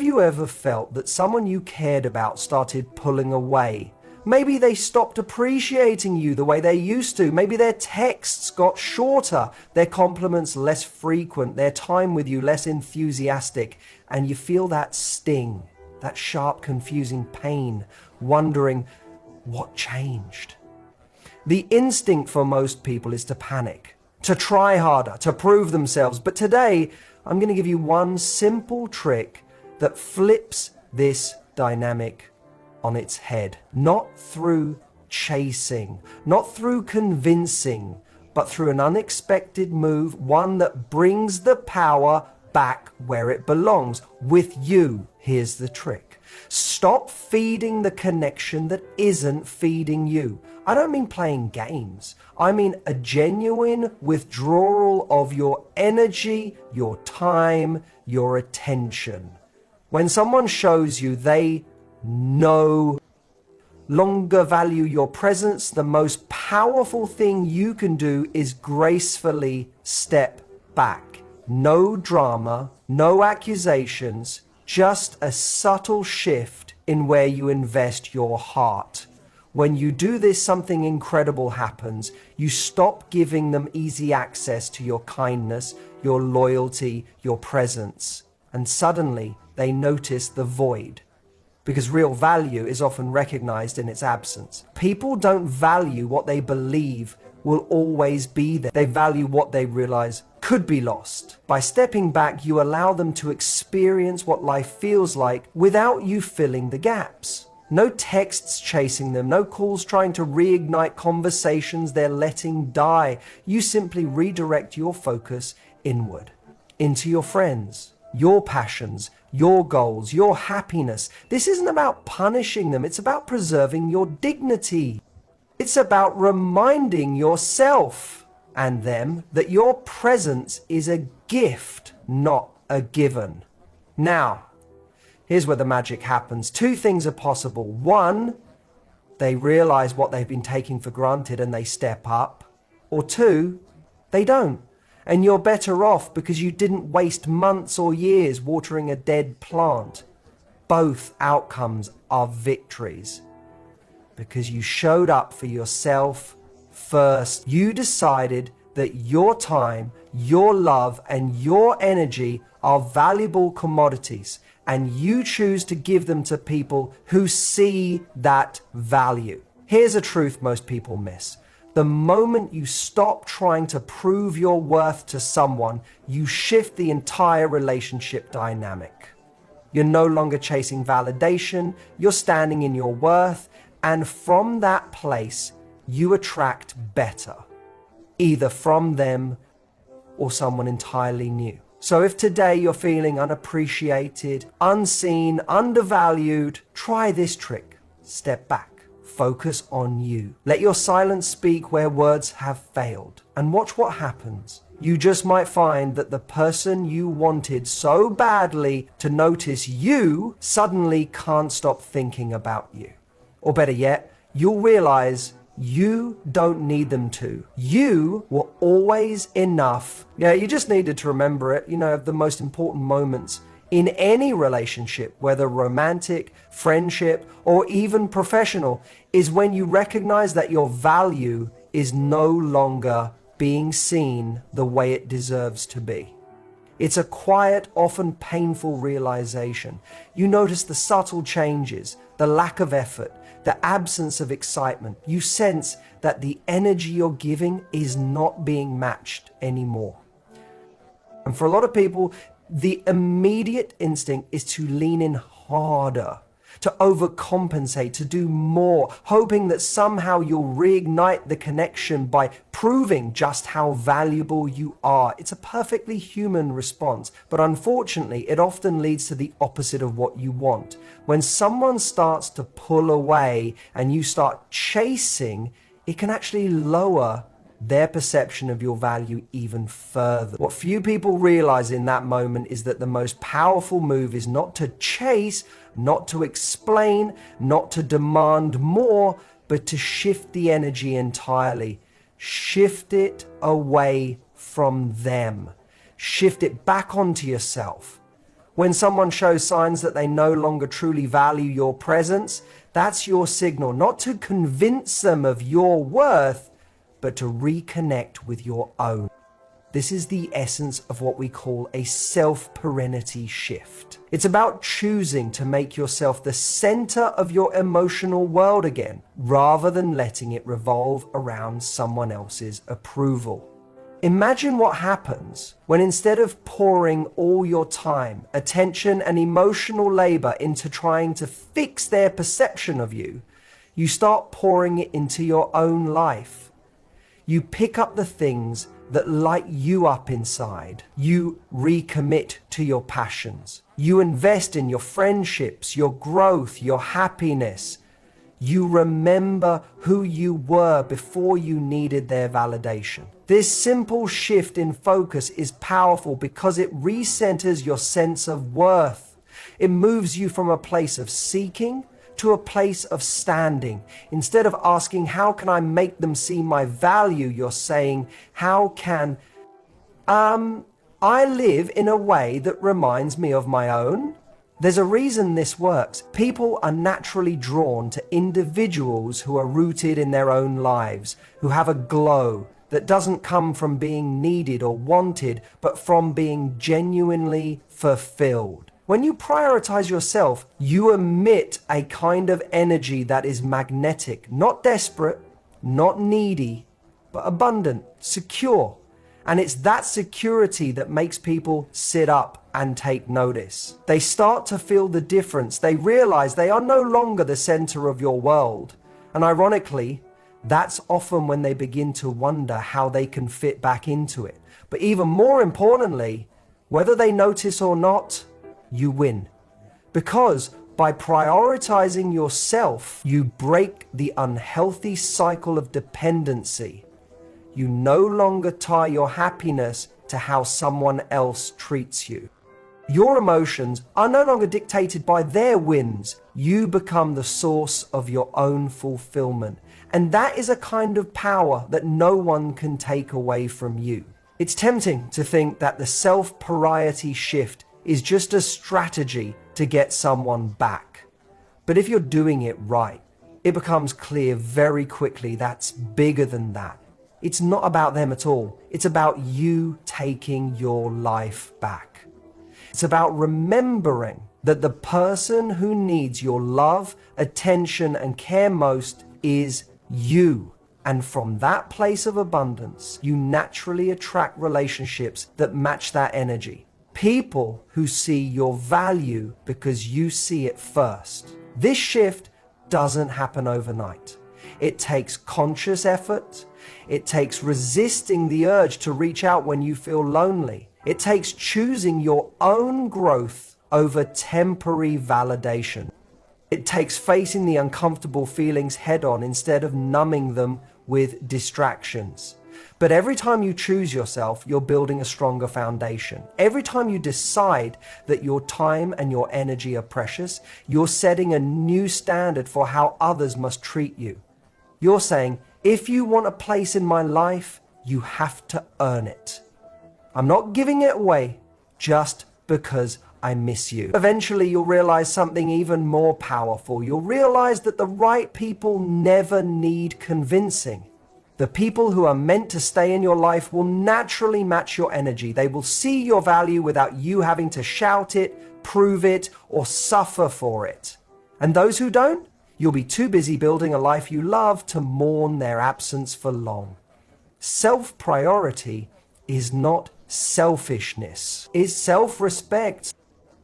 you ever felt that someone you cared about started pulling away? Maybe they stopped appreciating you the way they used to. Maybe their texts got shorter, their compliments less frequent, their time with you less enthusiastic, and you feel that sting, that sharp, confusing pain, wondering what changed. The instinct for most people is to panic, to try harder, to prove themselves. But today, I'm going to give you one simple trick that flips this dynamic on its head. Not through chasing, not through convincing, but through an unexpected move, one that brings the power back where it belongs, with you. Here's the trick. Stop feeding the connection that isn't feeding you. I don't mean playing games. I mean a genuine withdrawal of your energy, your time, your attention. When someone shows you they no longer value your presence, the most powerful thing you can do is gracefully step back. No drama, no accusations, just a subtle shift in where you invest your heart. When you do this, something incredible happens. You stop giving them easy access to your kindness, your loyalty, your presence, and suddenly they notice the void. Because real value is often recognized in its absence. People don't value what they believe will always be there. They value what they realize could be lost. By stepping back, you allow them to experience what life feels like without you filling the gaps. No texts chasing them, no calls trying to reignite conversations they're letting die. You simply redirect your focus inward, into your friends, your passions, your goals, your happiness. This isn't about punishing them. It's about preserving your dignity. It's about reminding yourself and them that your presence is a gift, not a given. Now, here's where the magic happens. Two things are possible. One, they realize what they've been taking for granted and they step up. Or two, they don't. And you're better off because you didn't waste months or years watering a dead plant. Both outcomes are victories because you showed up for yourself first. You decided that your time, your love, and your energy are valuable commodities, and you choose to give them to people who see that value. Here's a truth most people miss. The moment you stop trying to prove your worth to someone, you shift the entire relationship dynamic. You're no longer chasing validation, you're standing in your worth, and from that place, you attract better, either from them or someone entirely new. So if today you're feeling unappreciated, unseen, undervalued, try this trick. Step back. Focus on you. Let your silence speak where words have failed. And watch what happens. You just might find that the person you wanted so badly to notice you suddenly can't stop thinking about you. Or better yet, you'll realize you don't need them to. You were always enough. Yeah, you just needed to remember it. The most important moments in any relationship, whether romantic, friendship, or even professional, is when you recognize that your value is no longer being seen the way it deserves to be. It's a quiet, often painful realization. You notice the subtle changes, the lack of effort, the absence of excitement. You sense that the energy you're giving is not being matched anymore. And for a lot of people, the immediate instinct is to lean in harder, to overcompensate, to do more, hoping that somehow you'll reignite the connection by proving just how valuable you are. It's a perfectly human response, but unfortunately, it often leads to the opposite of what you want. When someone starts to pull away and you start chasing, it can actually lower their perception of your value even further. What few people realize in that moment is that the most powerful move is not to chase, not to explain, not to demand more, but to shift the energy entirely. Shift it away from them. Shift it back onto yourself. When someone shows signs that they no longer truly value your presence, that's your signal, not to convince them of your worth, but to reconnect with your own. This is the essence of what we call a self-perenity shift. It's about choosing to make yourself the center of your emotional world again, rather than letting it revolve around someone else's approval. Imagine what happens when, instead of pouring all your time, attention, and emotional labor into trying to fix their perception of you, you start pouring it into your own life. You pick up the things that light you up inside. You recommit to your passions. You invest in your friendships, your growth, your happiness. You remember who you were before you needed their validation. This simple shift in focus is powerful because it recenters your sense of worth. It moves you from a place of seeking to a place of standing. Instead of asking, how can I make them see my value? You're saying, how can I live in a way that reminds me of my own? There's a reason this works. People are naturally drawn to individuals who are rooted in their own lives, who have a glow that doesn't come from being needed or wanted, but from being genuinely fulfilled. When you prioritize yourself, you emit a kind of energy that is magnetic, not desperate, not needy, but abundant, secure. And it's that security that makes people sit up and take notice. They start to feel the difference. They realize they are no longer the center of your world. And ironically, that's often when they begin to wonder how they can fit back into it. But even more importantly, whether they notice or not, you win. Because by prioritizing yourself, you break the unhealthy cycle of dependency. You no longer tie your happiness to how someone else treats you. Your emotions are no longer dictated by their wins. You become the source of your own fulfillment. And that is a kind of power that no one can take away from you. It's tempting to think that the self-pariety shift is just a strategy to get someone back. But if you're doing it right, it becomes clear very quickly that's bigger than that. It's not about them at all. It's about you taking your life back. It's about remembering that the person who needs your love, attention, and care most is you. And from that place of abundance, you naturally attract relationships that match that energy. People who see your value because you see it first. This shift doesn't happen overnight. It takes conscious effort. It takes resisting the urge to reach out when you feel lonely. It takes choosing your own growth over temporary validation. It takes facing the uncomfortable feelings head on instead of numbing them with distractions. But every time you choose yourself, you're building a stronger foundation. Every time you decide that your time and your energy are precious, you're setting a new standard for how others must treat you. You're saying, if you want a place in my life, you have to earn it. I'm not giving it away just because I miss you. Eventually, you'll realize something even more powerful. You'll realize that the right people never need convincing. The people who are meant to stay in your life will naturally match your energy. They will see your value without you having to shout it, prove it, or suffer for it. And those who don't, you'll be too busy building a life you love to mourn their absence for long. Self-priority is not selfishness. It's self-respect.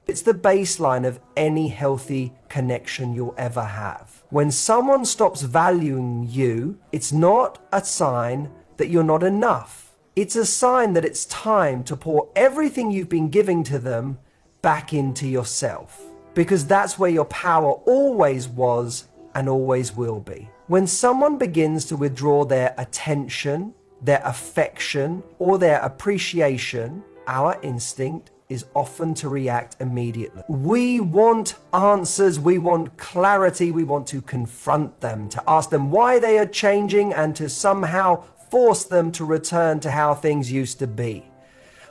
It's the baseline of any healthy connection you'll ever have. When someone stops valuing you, it's not a sign that you're not enough. It's a sign that it's time to pour everything you've been giving to them back into yourself. Because that's where your power always was and always will be. When someone begins to withdraw their attention, their affection, or their appreciation, our instinct is often to react immediately. We want answers, we want clarity, we want to confront them, to ask them why they are changing and to somehow force them to return to how things used to be.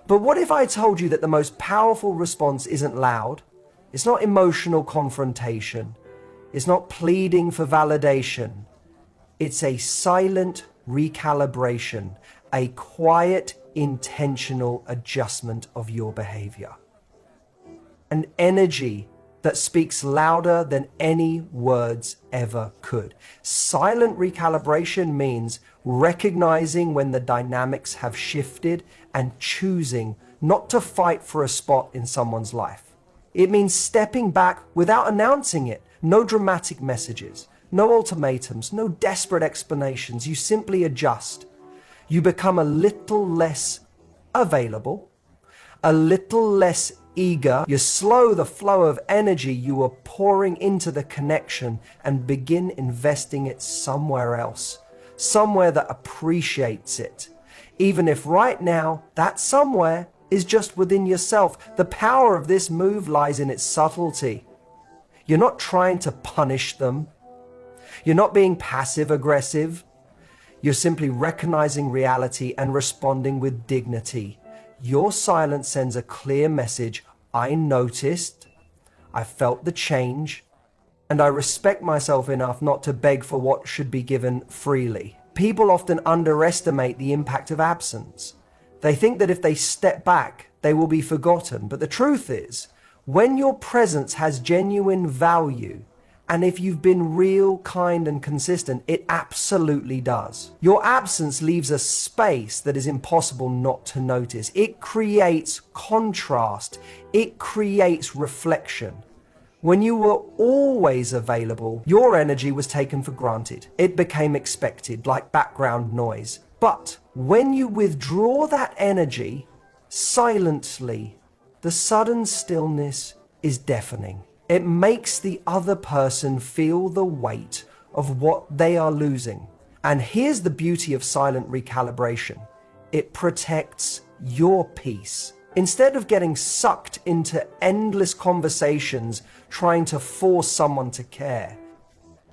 But what if I told you that the most powerful response isn't loud? It's not emotional confrontation. It's not pleading for validation. It's a silent recalibration, a quiet, intentional adjustment of your behavior. An energy that speaks louder than any words ever could. Silent recalibration means recognizing when the dynamics have shifted and choosing not to fight for a spot in someone's life. It means stepping back without announcing it. No dramatic messages, no ultimatums, no desperate explanations. You simply adjust. You become a little less available, a little less eager. You slow the flow of energy you are pouring into the connection and begin investing it somewhere else, somewhere that appreciates it. Even if right now that somewhere is just within yourself. The power of this move lies in its subtlety. You're not trying to punish them. You're not being passive aggressive. You're simply recognizing reality and responding with dignity. Your silence sends a clear message. I noticed, I felt the change, and I respect myself enough not to beg for what should be given freely. People often underestimate the impact of absence. They think that if they step back, they will be forgotten. But the truth is, when your presence has genuine value, and if you've been real, kind, and consistent, it absolutely does. Your absence leaves a space that is impossible not to notice. It creates contrast. It creates reflection. When you were always available, your energy was taken for granted. It became expected, like background noise. But when you withdraw that energy silently, the sudden stillness is deafening. It makes the other person feel the weight of what they are losing. And here's the beauty of silent recalibration. It protects your peace. Instead of getting sucked into endless conversations trying to force someone to care,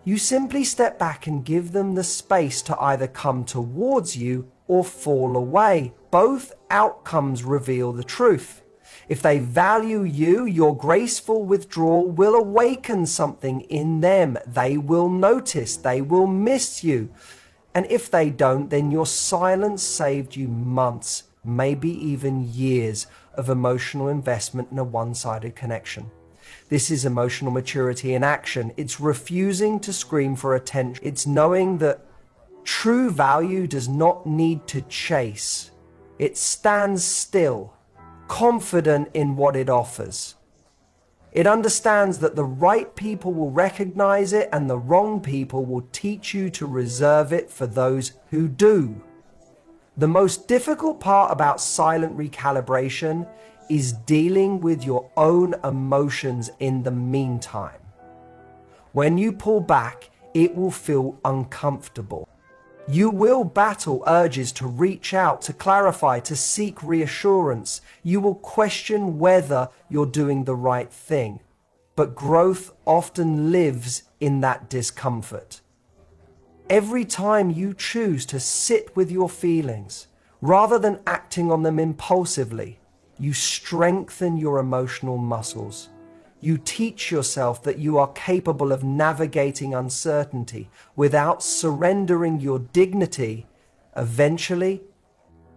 you simply step back and give them the space to either come towards you or fall away. Both outcomes reveal the truth. If they value you, your graceful withdrawal will awaken something in them. They will notice, they will miss you. And if they don't, then your silence saved you months, maybe even years of emotional investment in a one-sided connection. This is emotional maturity in action. It's refusing to scream for attention. It's knowing that true value does not need to chase. It stands still, confident in what it offers. It understands that the right people will recognize it and the wrong people will teach you to reserve it for those who do. The most difficult part about silent recalibration is dealing with your own emotions in the meantime. When you pull back, it will feel uncomfortable. You will battle urges to reach out, to clarify, to seek reassurance. You will question whether you're doing the right thing. But growth often lives in that discomfort. Every time you choose to sit with your feelings, rather than acting on them impulsively, you strengthen your emotional muscles. You teach yourself that you are capable of navigating uncertainty without surrendering your dignity. Eventually,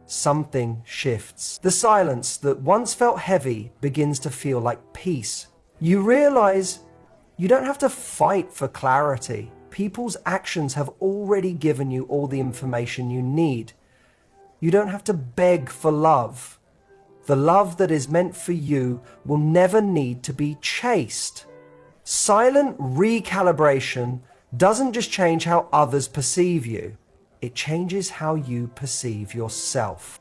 something shifts. The silence that once felt heavy begins to feel like peace. You realize you don't have to fight for clarity. People's actions have already given you all the information you need. You don't have to beg for love. The love that is meant for you will never need to be chased. Silent recalibration doesn't just change how others perceive you. It changes how you perceive yourself.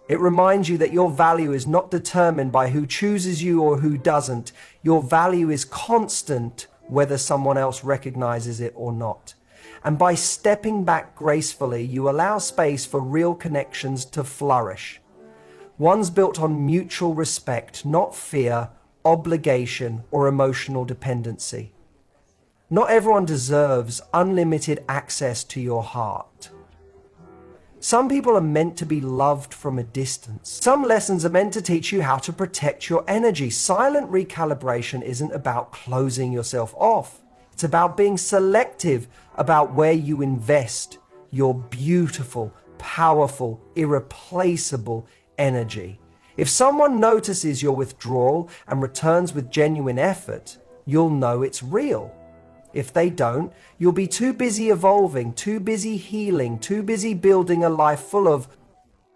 It reminds you that your value is not determined by who chooses you or who doesn't. Your value is constant, whether someone else recognizes it or not. And by stepping back gracefully, you allow space for real connections to flourish. One's built on mutual respect, not fear, obligation, or emotional dependency. Not everyone deserves unlimited access to your heart. Some people are meant to be loved from a distance. Some lessons are meant to teach you how to protect your energy. Silent recalibration isn't about closing yourself off. It's about being selective about where you invest your beautiful, powerful, irreplaceable energy. If someone notices your withdrawal and returns with genuine effort, you'll know it's real. If they don't, you'll be too busy evolving, too busy healing, too busy building a life full of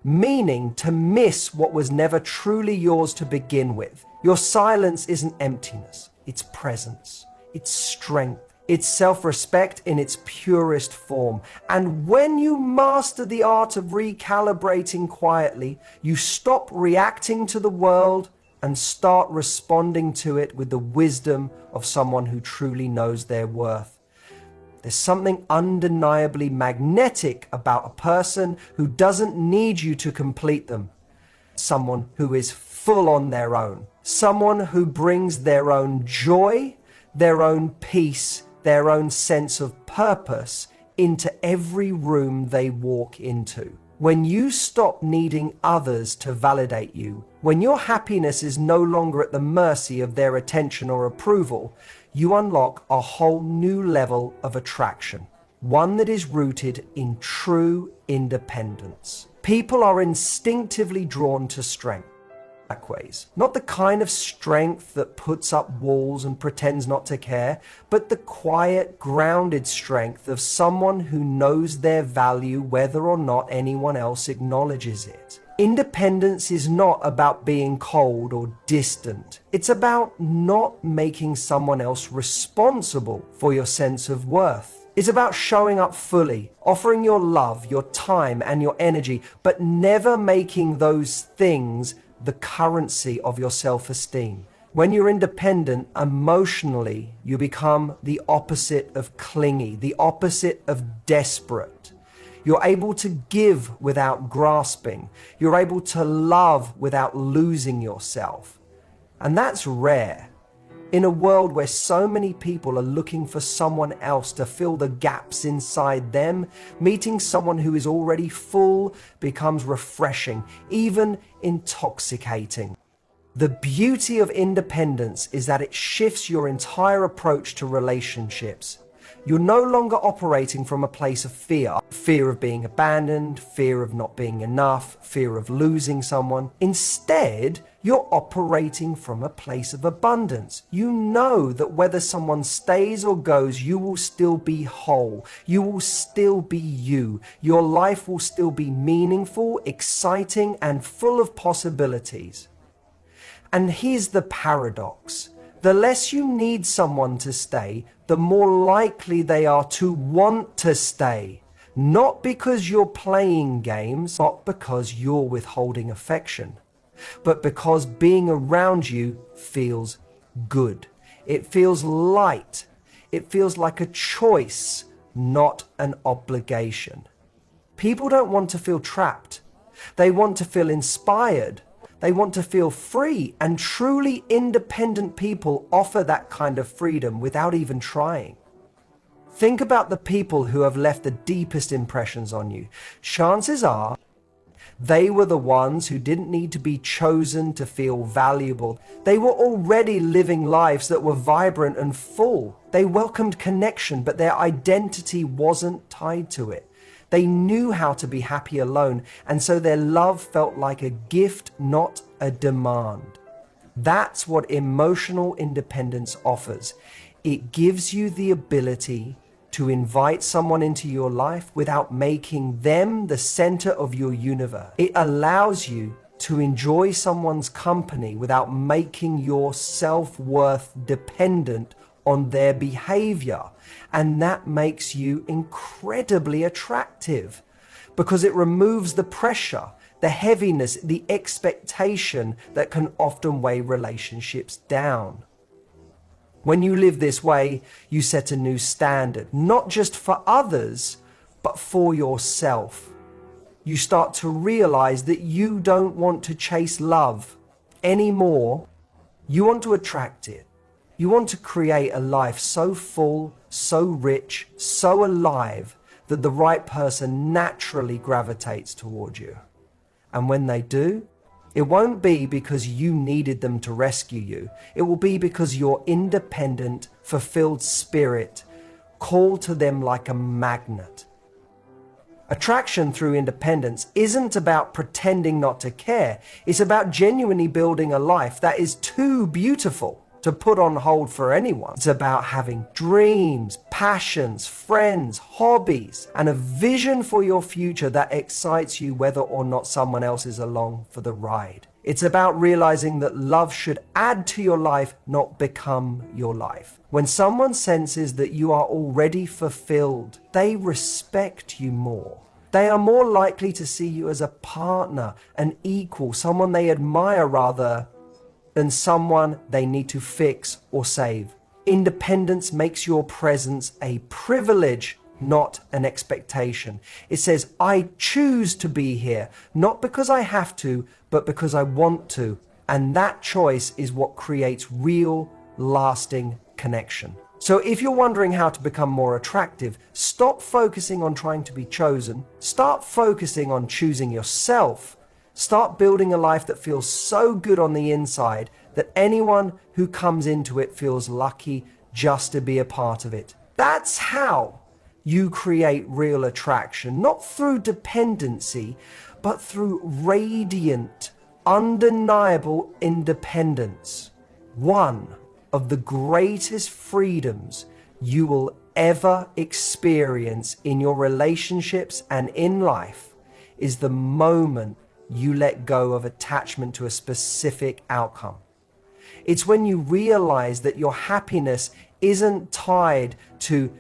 meaning to miss what was never truly yours to begin with. Your silence isn't emptiness, it's presence, it's strength, it's self-respect in its purest form. And when you master the art of recalibrating quietly, you stop reacting to the world and start responding to it with the wisdom of someone who truly knows their worth. There's something undeniably magnetic about a person who doesn't need you to complete them. Someone who is full on their own. Someone who brings their own joy, their own peace, their own sense of purpose into every room they walk into. When you stop needing others to validate you, when your happiness is no longer at the mercy of their attention or approval, you unlock a whole new level of attraction, one that is rooted in true independence. People are instinctively drawn to strength. Ways. Not the kind of strength that puts up walls and pretends not to care, but the quiet, grounded strength of someone who knows their value whether or not anyone else acknowledges it. Independence is not about being cold or distant. It's about not making someone else responsible for your sense of worth. It's about showing up fully, offering your love, your time, and your energy, but never making those things the currency of your self-esteem. When you're independent emotionally, you become the opposite of clingy, the opposite of desperate. You're able to give without grasping. You're able to love without losing yourself. And that's rare. In a world where so many people are looking for someone else to fill the gaps inside them, meeting someone who is already full becomes refreshing, even intoxicating. The beauty of independence is that it shifts your entire approach to relationships. You're no longer operating from a place of fear. Fear of being abandoned, fear of not being enough, fear of losing someone. Instead, you're operating from a place of abundance. You know that whether someone stays or goes, you will still be whole. You will still be you. Your life will still be meaningful, exciting, and full of possibilities. And here's the paradox. The less you need someone to stay, the more likely they are to want to stay. Not because you're playing games, not because you're withholding affection, but because being around you feels good. It feels light. It feels like a choice, not an obligation. People don't want to feel trapped. They want to feel inspired. They want to feel free, and truly independent people offer that kind of freedom without even trying. Think about the people who have left the deepest impressions on you. Chances are they were the ones who didn't need to be chosen to feel valuable. They were already living lives that were vibrant and full. They welcomed connection, but their identity wasn't tied to it. They knew how to be happy alone, and so their love felt like a gift, not a demand. That's what emotional independence offers. It gives you the ability to invite someone into your life without making them the center of your universe. It allows you to enjoy someone's company without making your self-worth dependent on their behavior. And that makes you incredibly attractive because it removes the pressure, the heaviness, the expectation that can often weigh relationships down. When you live this way, you set a new standard, not just for others, but for yourself. You start to realize that you don't want to chase love anymore. You want to attract it. You want to create a life so full, so rich, so alive, that the right person naturally gravitates toward you. And when they do, it won't be because you needed them to rescue you. It will be because your independent, fulfilled spirit called to them like a magnet. Attraction through independence isn't about pretending not to care. It's about genuinely building a life that is too beautiful to put on hold for anyone. It's about having dreams, passions, friends, hobbies, and a vision for your future that excites you whether or not someone else is along for the ride. It's about realizing that love should add to your life, not become your life. When someone senses that you are already fulfilled, they respect you more. They are more likely to see you as a partner, an equal, someone they admire rather than someone they need to fix or save. Independence makes your presence a privilege, not an expectation. It says, I choose to be here, not because I have to, but because I want to. And that choice is what creates real, lasting connection. So if you're wondering how to become more attractive, stop focusing on trying to be chosen. Start focusing on choosing yourself. Start building a life that feels so good on the inside that anyone who comes into it feels lucky just to be a part of it. That's how you create real attraction, not through dependency, but through radiant, undeniable independence. One of the greatest freedoms you will ever experience in your relationships and in life is the moment you let go of attachment to a specific outcome. It's when you realize that your happiness isn't tied to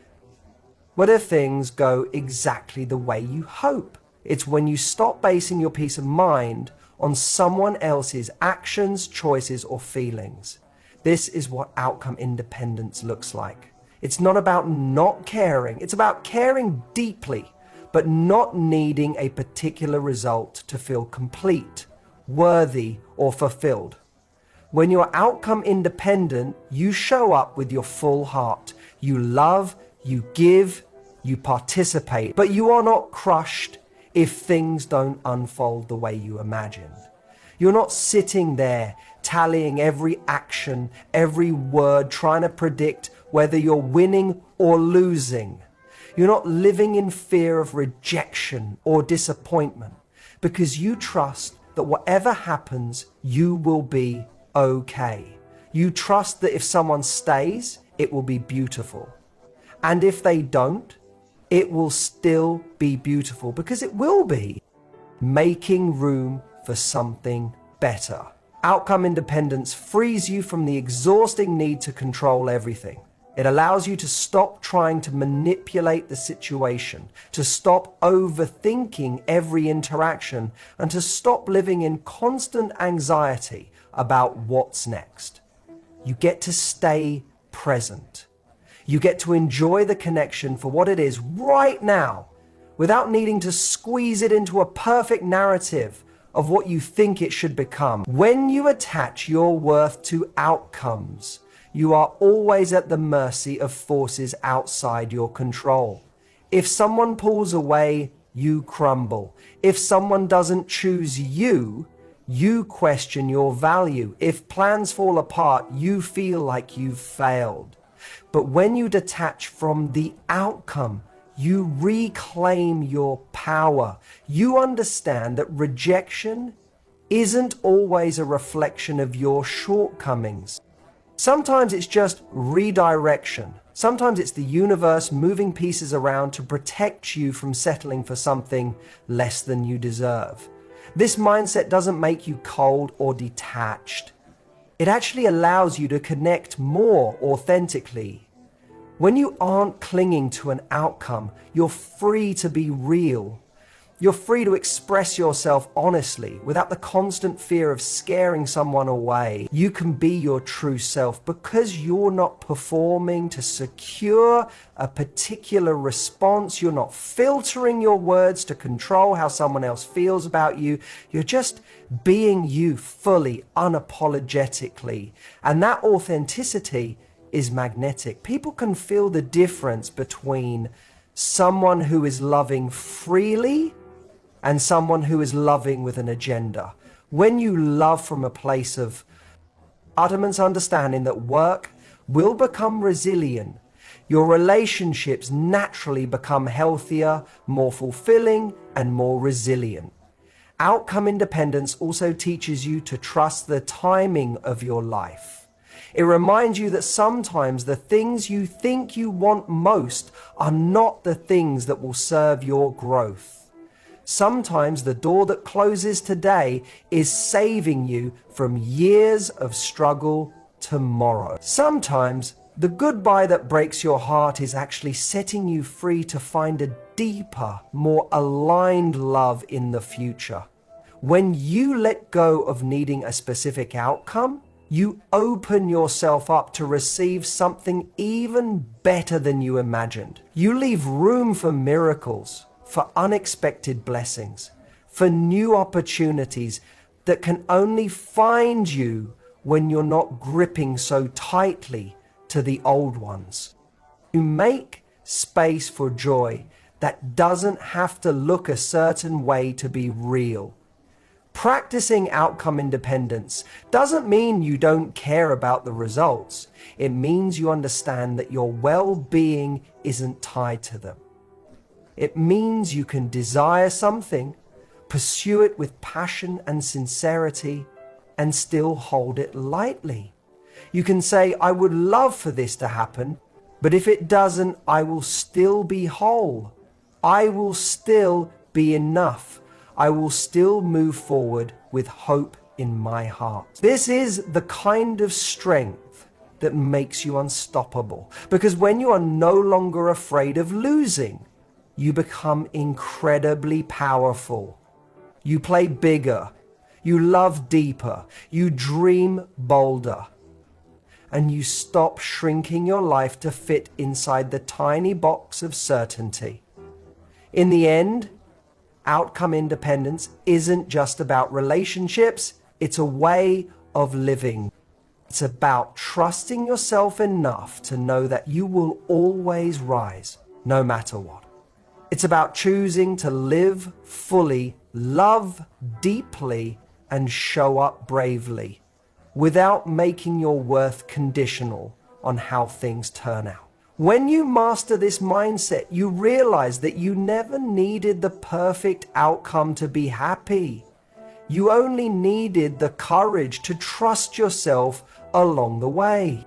whether things go exactly the way you hope. It's when you stop basing your peace of mind on someone else's actions, choices, or feelings. This is what outcome independence looks like. It's not about not caring. It's about caring deeply, but not needing a particular result to feel complete, worthy, or fulfilled. When you're outcome independent, you show up with your full heart. You love, you give, you participate, but you are not crushed if things don't unfold the way you imagined. You're not sitting there tallying every action, every word, trying to predict whether you're winning or losing. You're not living in fear of rejection or disappointment because you trust that whatever happens, you will be okay. You trust that if someone stays, it will be beautiful. And if they don't, it will still be beautiful because it will be. Making room for something better. Outcome independence frees you from the exhausting need to control everything. It allows you to stop trying to manipulate the situation, to stop overthinking every interaction, and to stop living in constant anxiety about what's next. You get to stay present. You get to enjoy the connection for what it is right now, without needing to squeeze it into a perfect narrative of what you think it should become. When you attach your worth to outcomes, you are always at the mercy of forces outside your control. If someone pulls away, you crumble. If someone doesn't choose you, you question your value. If plans fall apart, you feel like you've failed. But when you detach from the outcome, you reclaim your power. You understand that rejection isn't always a reflection of your shortcomings. Sometimes it's just redirection. Sometimes it's the universe moving pieces around to protect you from settling for something less than you deserve. This mindset doesn't make you cold or detached. It actually allows you to connect more authentically. When you aren't clinging to an outcome, you're free to be real. You're free to express yourself honestly without the constant fear of scaring someone away. You can be your true self because you're not performing to secure a particular response. You're not filtering your words to control how someone else feels about you. You're just being you fully, unapologetically. And that authenticity is magnetic. People can feel the difference between someone who is loving freely and someone who is loving with an agenda. When you love from a place of utterance, understanding that work will become resilient, your relationships naturally become healthier, more fulfilling, and more resilient. Outcome independence also teaches you to trust the timing of your life. It reminds you that sometimes the things you think you want most are not the things that will serve your growth. Sometimes the door that closes today is saving you from years of struggle tomorrow. Sometimes the goodbye that breaks your heart is actually setting you free to find a deeper, more aligned love in the future. When you let go of needing a specific outcome, you open yourself up to receive something even better than you imagined. You leave room for miracles, for unexpected blessings, for new opportunities that can only find you when you're not gripping so tightly to the old ones. You make space for joy that doesn't have to look a certain way to be real. Practicing outcome independence doesn't mean you don't care about the results. It means you understand that your well-being isn't tied to them. It means you can desire something, pursue it with passion and sincerity, and still hold it lightly. You can say, I would love for this to happen, but if it doesn't, I will still be whole. I will still be enough. I will still move forward with hope in my heart. This is the kind of strength that makes you unstoppable, because when you are no longer afraid of losing, you become incredibly powerful. You play bigger, you love deeper, you dream bolder, and you stop shrinking your life to fit inside the tiny box of certainty. In the end, outcome independence isn't just about relationships, it's a way of living. It's about trusting yourself enough to know that you will always rise, no matter what. It's about choosing to live fully, love deeply, and show up bravely, without making your worth conditional on how things turn out. When you master this mindset, you realize that you never needed the perfect outcome to be happy. You only needed the courage to trust yourself along the way.